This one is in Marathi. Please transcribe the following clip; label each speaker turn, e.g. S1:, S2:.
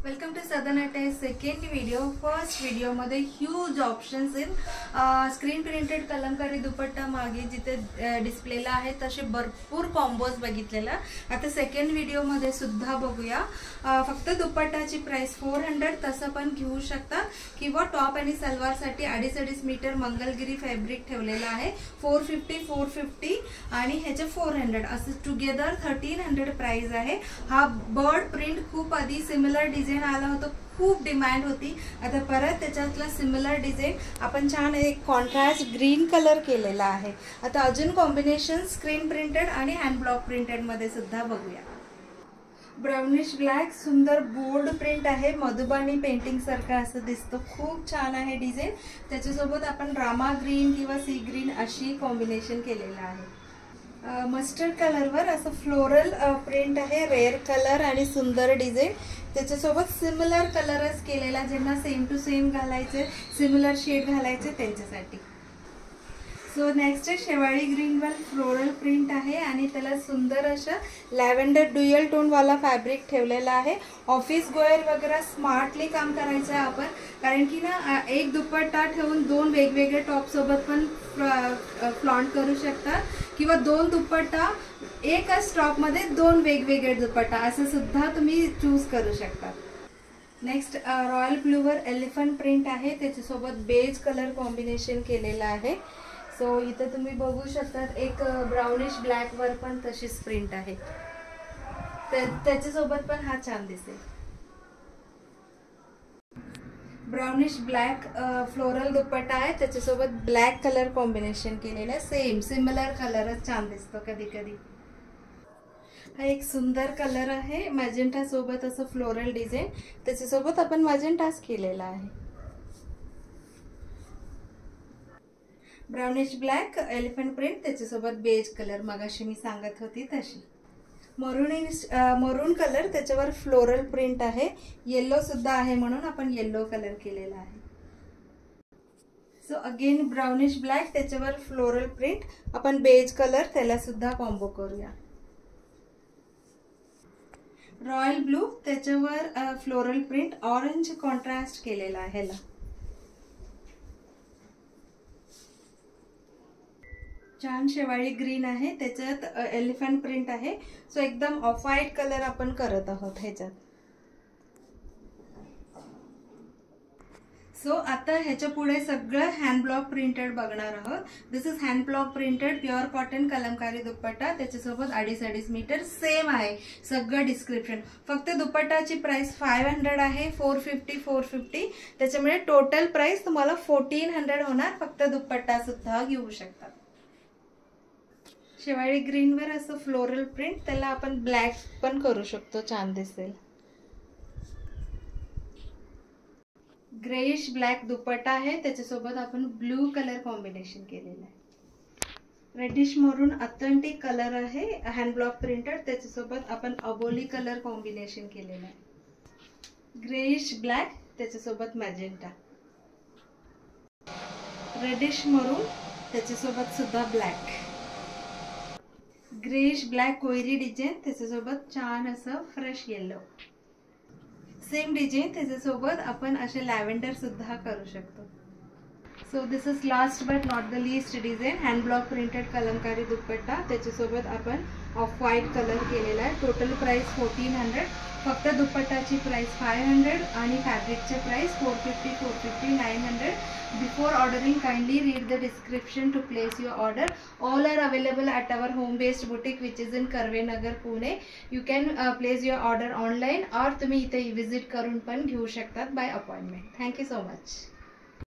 S1: Welcome to southern attach second video. First video मध्ये huge options in screen printed kalamkari dupatta मागे जिथे डिस्प्लेला आहे तसे भरपूर कॉम्बोज बघितलेला. आता सेकंड व्हिडिओ मध्ये सुद्धा बघूया. फक्त दुपट्टाची प्राइस 400 तसं पण घेऊ शकता किंवा टॉप आणि सलवार साठी 2.5 मीटर मंगलगिरी फॅब्रिक ठेवलेला आहे. 450 आणि ह्याचे 400 असं टुगेदर 1300 प्राइस आहे. हा बर्ड प्रिंट खूप आधी सिमिलर डिझाइन आला होता, खूप डिमांड होती. आता परत त्याच्यातला सिमिलर डिझाइन आपण छान एक कॉन्ट्रास्ट ग्रीन कलर केलेला आहे. आता अजून कॉम्बिनेशन स्क्रीन प्रिंटेड आणि हँड ब्लॉक प्रिंटेड मध्ये सुद्धा बघूया. ब्राउनिश ब्लॅक सुंदर बोल्ड प्रिंट आहे, मधुबनी पेंटिंग सारखा असं दिसतो. खूप छान आहे डिझाइन. त्याच्यासोबत आपण रामा ग्रीन किंवा सी ग्रीन अशी कॉम्बिनेशन केलेलं आहे. मस्टर्ड कलरवर असं फ्लोरल प्रिंट आहे, रेअर कलर आणि सुंदर डिझाइन. त्याच्यासोबत सिमिलर कलरच केलेला, ज्यांना सेम टू सेम घालायचे, सिमिलर शेड घालायचे त्यांच्यासाठी. सो नेक्स्ट आहे शेवाळी ग्रीनवर फ्लोरल प्रिंट आहे आणि त्याला सुंदर असं लॅव्हेंडर ड्युअल टोन वाला फॅब्रिक ठेवलेला आहे. ऑफिस गोयर वगैरे स्मार्टली काम करायचं आहे आपण, कारण की ना एक दुपट्टा ठेवून दोन वेगवेगळे टॉप सोबत पण फ्लॉन्ट करू शकता किंवा दोन दुपट्टा एकाच टॉप मध्ये दोन वेगवेगळे दुपट्टा असं सुद्धा तुम्ही चूज करू शकता. नेक्स्ट रॉयल ब्लूवर एलिफंट प्रिंट आहे, त्याच्यासोबत बेज कलर कॉम्बिनेशन केलेलं आहे. सो इथं तुम्ही बघू शकता एक ब्राउनिश ब्लॅक वर पण तशीच प्रिंट आहे. त्याच्यासोबत पण हा छान दिसेल. ब्राउनिश ब्लॅक फ्लोरल दुपट्टा आहे, त्याच्यासोबत ब्लॅक कलर कॉम्बिनेशन केलेलं आहे. सेम सिमिलर कलरच छान दिसतो कधी कधी. हा एक सुंदर कलर आहे, मॅजेंटा सोबत असं फ्लोरल डिझाइन, त्याच्यासोबत आपण मॅजेंटाच केलेला आहे. ब्राउनिश ब्लॅक एलिफंट प्रिंट, त्याच्यासोबत बेज कलर मगाशी मी सांगत होती तशी. मरून कलर, त्याच्यावर फ्लोरल प्रिंट आहे. येलो सुद्धा आहे म्हणून आपण येलो कलर केलेला आहे. सो अगेन ब्राउनिश ब्लॅक, त्याच्यावर फ्लोरल प्रिंट, आपण बेज कलर त्याला सुद्धा कॉम्बो करूया. रॉयल ब्लू, त्याच्यावर फ्लोरल प्रिंट, ऑरेंज कॉन्ट्रास्ट केलेला आहे ह्याला. छान शेवाळी ग्रीन आहे, त्याच्यात एलिफंट प्रिंट आहे. सो एकदम ऑफ व्हाईट कलर आपण करत आहोत ह्याच्यात. सो आता ह्याच्या पुढे सगळं हँड ब्लॉक प्रिंटेड बघणार आहोत. This is hand block printed pure cotton kalamkari dupatta, त्याच्यासोबत 2.5 मीटर सेम आहे सगळं डिस्क्रिप्शन. फक्त दुपट्टाची प्राइस 500 आहे, 450. त्याच्यामुळे टोटल प्राइस तुम्हाला 1400 होणार. फक्त दुपट्टा सुद्धा घेऊ शकतात. शेवाळी ग्रीनवर असं फ्लोरल प्रिंट, त्याला आपण ब्लॅक पण करू शकतो, छान दिसेल. ग्रेइश ब्लॅक दुपट्टा आहे, त्याच्यासोबत आपण ब्लू कलर कॉम्बिनेशन केलेलं आहे. रेडिश मरून ऑथेंटिक कलर आहे, हँड ब्लॉक प्रिंटेड, त्याच्यासोबत आपण अबोली कलर कॉम्बिनेशन केलेलं आहे. ग्रेइश ब्लॅक, त्याच्यासोबत मॅजेंटा. रेडिश मरून, त्याच्यासोबत सुद्धा ब्लॅक. ग्रेइश ब्लॅक कोयरी डिझाइन, त्याच्यासोबत छान असं फ्रेश येलो. सेम डिझाइन, त्याच्यासोबत आपण असे लॅव्हेंडर सुद्धा करू शकतो. So this is last but not the least design, hand block printed kalamkari dupatta, त्याच्यासोबत आपण ऑफ व्हाईट कलर केलेला आहे. Total price 1400. फक्त दुपट्टाची प्राइस 500 आणि फॅब्रिकचे price 450, 900. Before ordering, kindly read the description to place your order. All are available at our home-based boutique, which is in Karve Nagar, Pune. You can place your order online, or तुम्ही इथे visit करून पण घेऊ शकतात by appointment. Thank you so much.